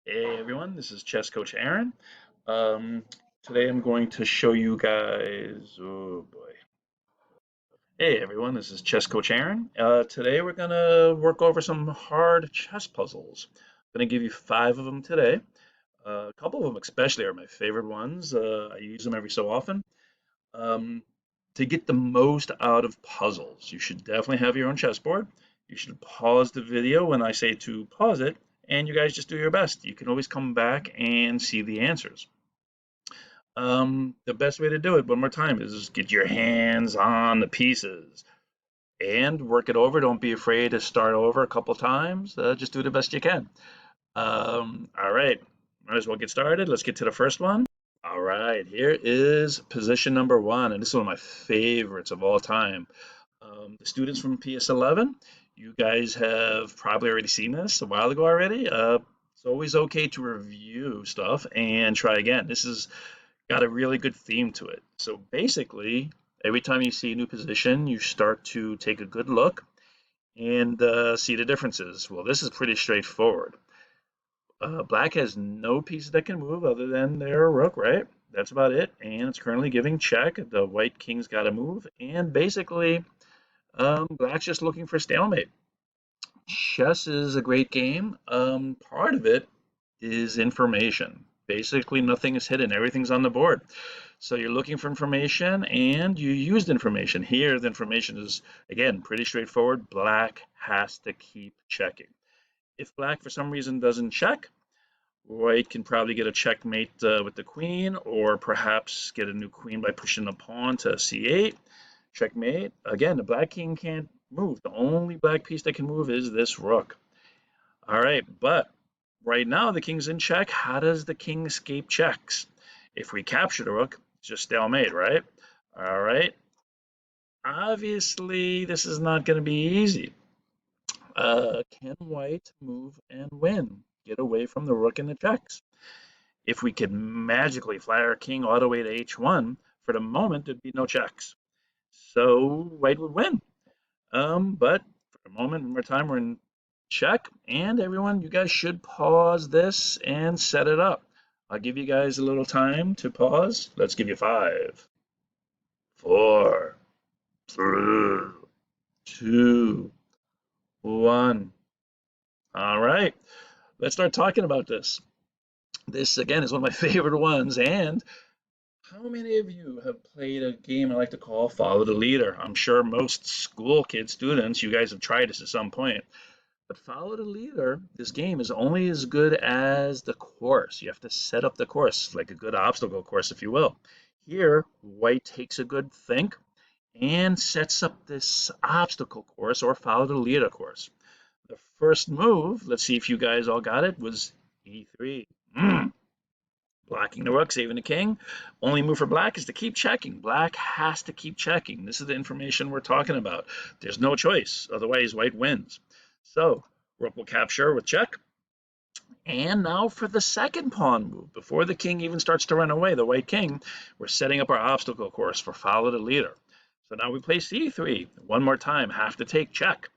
Hey everyone, this is Chess Coach Aaron. Um, Today I'm going to show you guys. Oh boy. Hey everyone, this is Chess Coach Aaron. Today we're gonna work over some hard chess puzzles. I'm gonna give you five of them today. A couple of them especially are my favorite ones. I use them every so often. Um, to get the most out of puzzles, you should definitely have your own chessboard. You should pause the video when I say to pause it, and you guys just do your best. You can always come back and see the answers. The best way to do it, one more time, is just get your hands on the pieces and work it over. Don't be afraid to start over a couple times. Just do the best you can. All right, might as well get started. Let's get to the first one. All right, here is position number one, and this is one of my favorites of all time. The students from PS11, you guys have probably already seen this a while ago already. It's always okay to review stuff and try again. This has got a really good theme to it. So basically, every time you see a new position, you start to take a good look and see the differences. Well, this is pretty straightforward. Black has no pieces that can move other than their rook, right? That's about it. And it's currently giving check. The white king's got to move. And basically, Black's just looking for stalemate. Chess is a great game. Part of it is information. Basically, nothing is hidden, everything's on the board. So you're looking for information and you used information. Here, the information is, again, pretty straightforward. Black has to keep checking. If black, for some reason, doesn't check, white can probably get a checkmate with the queen, or perhaps get a new queen by pushing the pawn to c8. Checkmate. Again, the black king can't move. The only black piece that can move is this rook. All right, but right now the king's in check. How does the king escape checks? If we capture the rook, it's just stalemate, right? All right. Obviously, this is not going to be easy. Can white move and win? Get away from the rook and the checks. If we could magically fly our king all the way to h1, for the moment, there'd be no checks. So white would win. But for the moment, one more time, we're in check. And everyone, you guys should pause this and set it up. I'll give you guys a little time to pause. Let's give you 5, 4, 3, 2, 1. All right, let's start talking about this. This, again, is one of my favorite ones. And how many of you have played a game I like to call Follow the Leader? I'm sure most school kid students, you guys have tried this at some point. But Follow the Leader, this game is only as good as the course. You have to set up the course, like a good obstacle course, if you will. Here, white takes a good think and sets up this obstacle course or Follow the Leader course. The first move, let's see if you guys all got it, was e3. Blocking the rook, saving the king. Only move for black is to keep checking. Black has to keep checking. This is the information we're talking about. There's no choice. Otherwise, white wins. So, rook will capture with check. And now for the second pawn move. Before the king even starts to run away, the white king, we're setting up our obstacle course for follow the leader. So now we play c3. One more time, have to take check.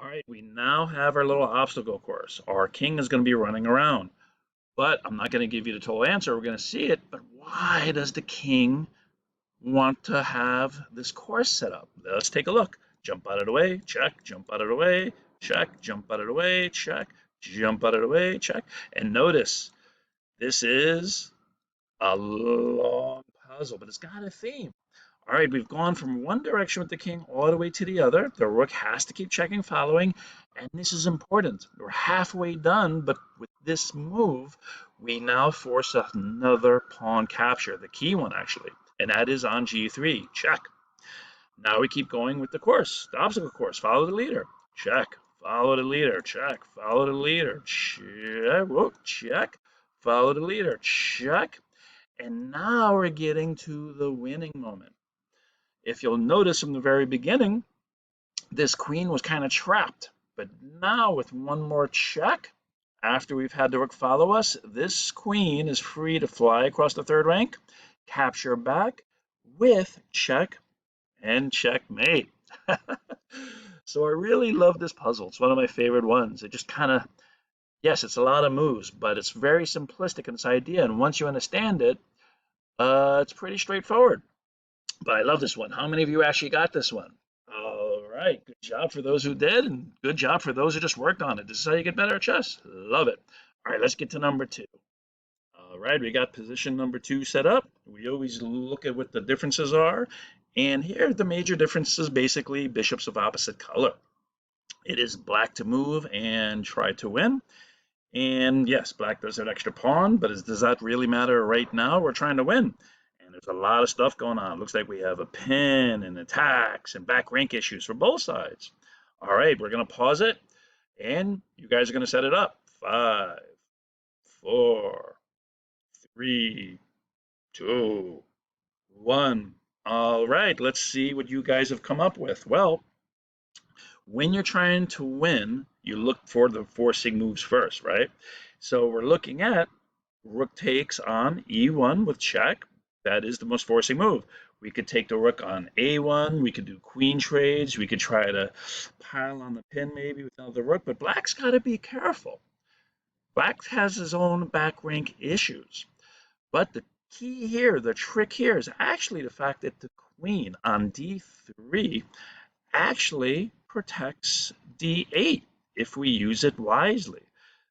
All right, we now have our little obstacle course. Our king is going to be running around. But I'm not going to give you the total answer. We're going to see it. But why does the king want to have this course set up? Let's take a look. Jump out of the way, check, jump out of the way, check, jump out of the way, check, jump out of the way, check. And notice this is a long puzzle, but it's got a theme. All right, we've gone from one direction with the king all the way to the other. The rook has to keep checking, following, and this is important. We're halfway done, but with this move, we now force another pawn capture, the key one actually, and that is on g3, check. Now we keep going with the course, the obstacle course, follow the leader, check, follow the leader, check, follow the leader, check, whoa, check, follow the leader, check, and now we're getting to the winning moment. If you'll notice from the very beginning, this queen was kind of trapped. But now with one more check, after we've had the rook follow us, this queen is free to fly across the third rank, capture back with check and checkmate. So I really love this puzzle. It's one of my favorite ones. It just kind of Yes, it's a lot of moves, but it's very simplistic in its idea. And once you understand it, it's pretty straightforward. But I love this one. How many of you actually got this one? All right, good job for those who did, and good job for those who just worked on it. This is how you get better at chess. Love it. All right, let's get to number two. All right, we got position number two set up. We always look at what the differences are. And here, the major difference is basically bishops of opposite color. It is black to move and try to win. And yes, black does have an extra pawn, but does that really matter right now? We're trying to win. And there's a lot of stuff going on. Looks like we have a pin and attacks and back rank issues for both sides. All right, we're going to pause it. And you guys are going to set it up. 5, 4, 3, 2, 1. All right, let's see what you guys have come up with. Well, when you're trying to win, you look for the forcing moves first, right? So we're looking at rook takes on e1 with check. That is the most forcing move. We could take the rook on a1. We could do queen trades. We could try to pile on the pin maybe with another rook, but black's got to be careful. Black has his own back rank issues. But the key here, the trick here, is actually the fact that the queen on d3 actually protects d8 if we use it wisely.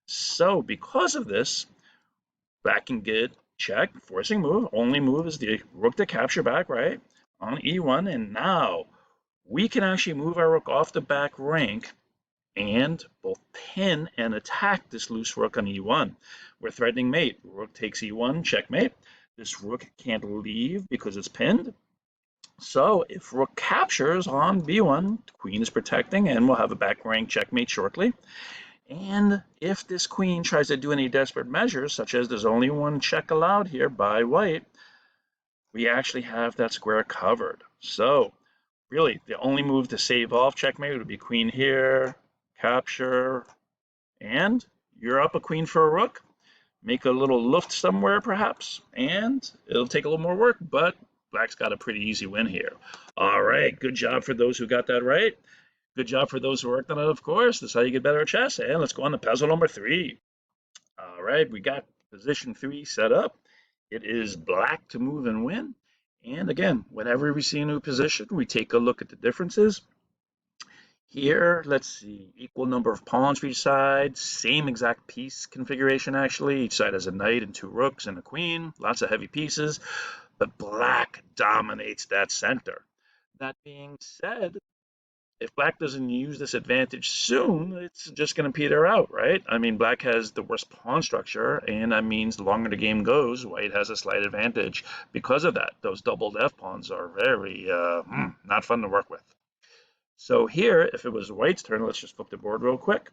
So because of this, black can get check, forcing move. Only move is the rook to capture back, right? On e1, and now we can actually move our rook off the back rank and both pin and attack this loose rook on e1. We're threatening mate. Rook takes e1, checkmate. This rook can't leave because it's pinned. So if rook captures on b1, queen is protecting, and we'll have a back rank checkmate shortly. And if this queen tries to do any desperate measures, such as there's only one check allowed here by white, we actually have that square covered. So really, the only move to save off checkmate would be queen here, capture, and you're up a queen for a rook. Make a little luft somewhere, perhaps, and it'll take a little more work, but black's got a pretty easy win here. All right, good job for those who got that right. Good job for those who worked on it, of course. That's how you get better at chess. And let's go on to puzzle number 3. All right, we got position 3 set up. It is black to move and win. And again, whenever we see a new position, we take a look at the differences. Here, let's see, equal number of pawns for each side, same exact piece configuration actually. Each side has a knight and 2 rooks and a queen, lots of heavy pieces, but black dominates that center. That being said, if black doesn't use this advantage soon, it's just going to peter out, right? I mean, black has the worst pawn structure, and that means the longer the game goes, white has a slight advantage because of that. Those doubled F pawns are very not fun to work with. So here, if it was white's turn, let's just flip the board real quick.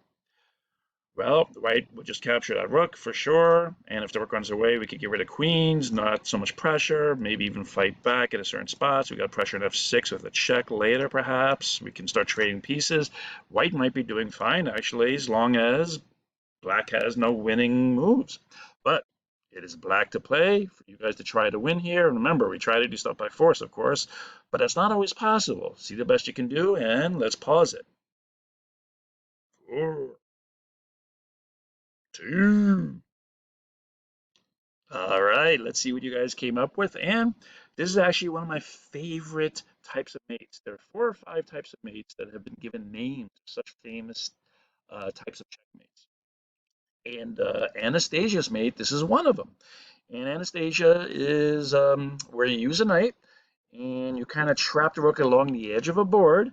Well, white would just capture that rook for sure, and if the rook runs away, we could get rid of queens, not so much pressure, maybe even fight back at a certain spot. So we got pressure on f6 with a check later, perhaps. We can start trading pieces. White might be doing fine, actually, as long as black has no winning moves. But it is black to play for you guys to try to win here. And remember, we try to do stuff by force, of course, but that's not always possible. See the best you can do, and let's pause it. 4, 2. All right, let's see what you guys came up with. And this is actually one of my favorite types of mates. There are 4 or 5 types of mates that have been given names, such famous types of checkmates. And Anastasia's mate, this is one of them. And Anastasia is where you use a knight and you kind of trap the rook along the edge of a board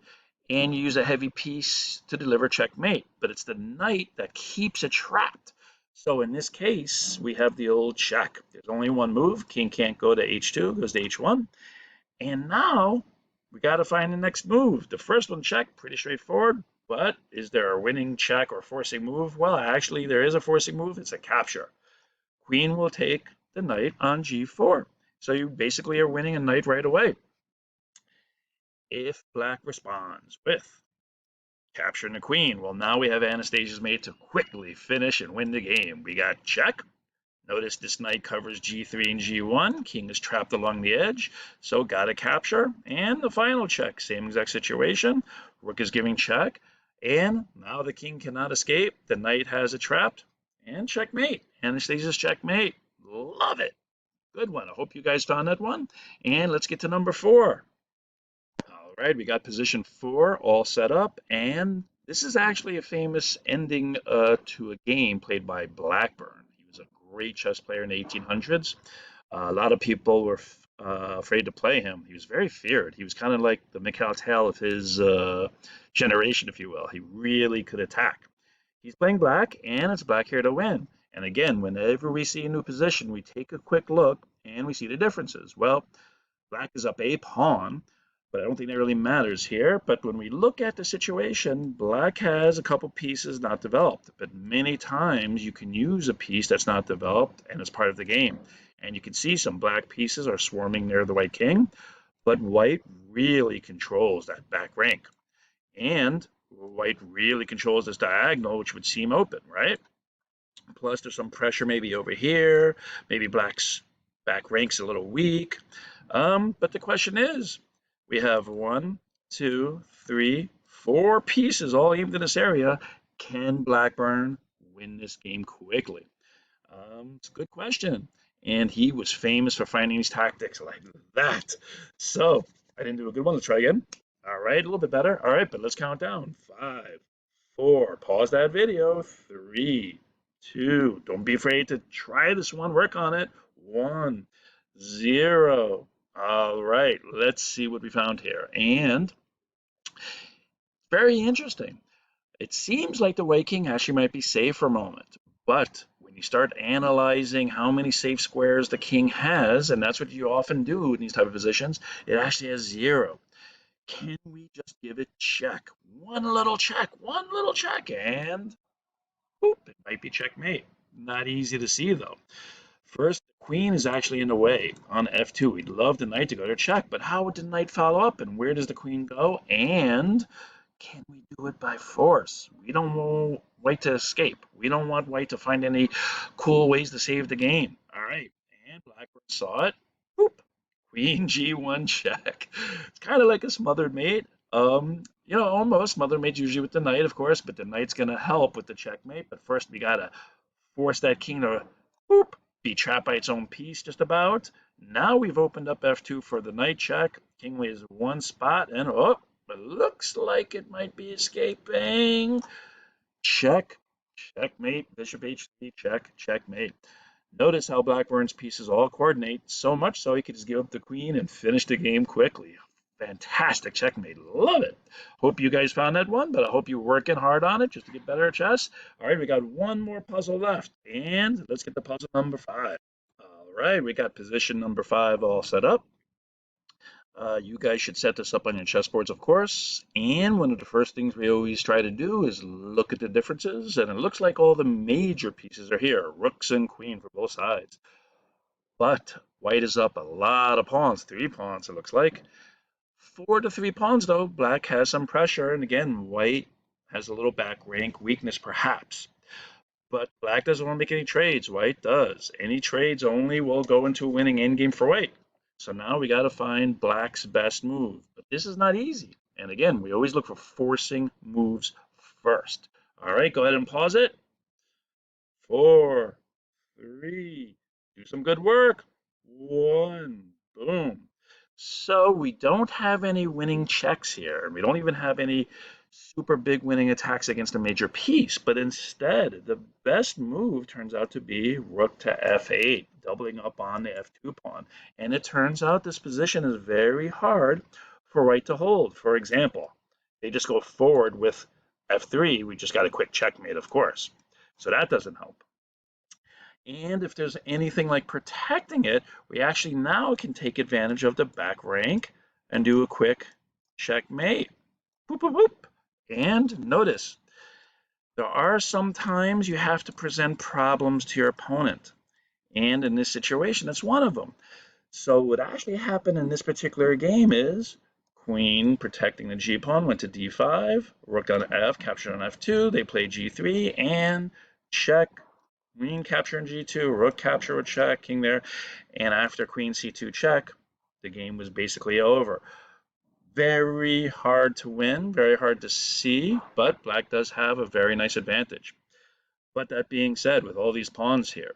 and you use a heavy piece to deliver checkmate. But it's the knight that keeps it trapped. So in this case, we have the old check. There's only one move. King can't go to h2, goes to h1. And now we got to find the next move. The first one, check, pretty straightforward. But is there a winning check or forcing move? Well, actually, there is a forcing move. It's a capture. Queen will take the knight on g4. So you basically are winning a knight right away. If black responds with capturing the queen, well, now we have Anastasia's mate to quickly finish and win the game. We got check. Notice this knight covers g3 and g1. King is trapped along the edge, so got a capture. And the final check, same exact situation. Rook is giving check. And now the king cannot escape. The knight has it trapped. And checkmate. Anastasia's checkmate. Love it. Good one. I hope you guys found that one. And let's get to number 4. All right, we got position 4 all set up. And this is actually a famous ending to a game played by Blackburn. He was a great chess player in the 1800s. A lot of people were afraid to play him. He was very feared. He was kind of like the Mikhail Tal of his generation, if you will. He really could attack. He's playing black, and it's black here to win. And again, whenever we see a new position, we take a quick look and we see the differences. Well, black is up a pawn, but I don't think that really matters here. But when we look at the situation, black has a couple pieces not developed, but many times you can use a piece that's not developed and it's part of the game. And you can see some black pieces are swarming near the white king, but white really controls that back rank. And white really controls this diagonal, which would seem open, right? Plus there's some pressure maybe over here, maybe black's back rank's a little weak. But the question is, we have 1, 2, 3, 4 pieces all aimed in this area. Can Blackburn win this game quickly? It's a good question. And he was famous for finding these tactics like that. So I didn't do a good one. Let's try again. All right, a little bit better. All right, but let's count down. 5, 4, pause that video. 3, 2, don't be afraid to try this one, work on it. 1, 0. All right, let's see what we found here. And very interesting. It seems like the white king actually might be safe for a moment, but when you start analyzing how many safe squares the king has, and that's what you often do in these type of positions, it actually has 0. Can we just give it check? One little check, and boop, it might be checkmate. Not easy to see though. First, the queen is actually in the way on f2. We'd love the knight to go to check, but how would the knight follow up, and where does the queen go? And can we do it by force? We don't want white to escape. We don't want white to find any cool ways to save the game. All right, and Blackburn saw it. Boop. Queen g1 check. It's kind of like a smothered mate. Almost smothered mate's usually with the knight, of course, but the knight's gonna help with the checkmate. But first, we gotta force that king to boop, be trapped by its own piece, just about. Now we've opened up f2 for the knight check. King lays one spot, and oh, it looks like it might be escaping. Check, checkmate, bishop h3, check, checkmate. Notice how Blackburn's pieces all coordinate, so much so he could just give up the queen and finish the game quickly. Fantastic checkmate. Love it. Hope you guys found that one, but I hope you're working hard on it just to get better at chess. All right, we got one more puzzle left, and let's get to puzzle number 5. All right, we got position number 5 all set up. You guys should set this up on your chessboards, of course. And one of the first things we always try to do is look at the differences. And it looks like all the major pieces are here, rooks and queen for both sides. But white is up a lot of pawns, 3 pawns it looks like. 4 to 3 pawns though, black has some pressure. And again, white has a little back rank weakness perhaps. But black doesn't want to make any trades, white does. Any trades only will go into a winning endgame for white. So now we got to find black's best move. But this is not easy. And again, we always look for forcing moves first. All right, go ahead and pause it. 4, 3, do some good work. 1, boom. So we don't have any winning checks here. We don't even have any super big winning attacks against a major piece, but instead the best move turns out to be rook to f8, doubling up on the f2 pawn. And it turns out this position is very hard for white to hold. For example, they just go forward with f3, we just got a quick checkmate, of course. So that doesn't help. And if there's anything like protecting it, we actually now can take advantage of the back rank and do a quick checkmate. Boop, boop, boop. And notice, there are some times you have to present problems to your opponent. And in this situation, that's one of them. So what actually happened in this particular game is queen protecting the g-pawn went to d5, rook on f, captured on f2, they play g3, and check, queen capture on g2, rook capture with check, king there, and after queen c2 check, the game was basically over. Very hard to win, very hard to see, but black does have a very nice advantage. But that being said, with all these pawns here,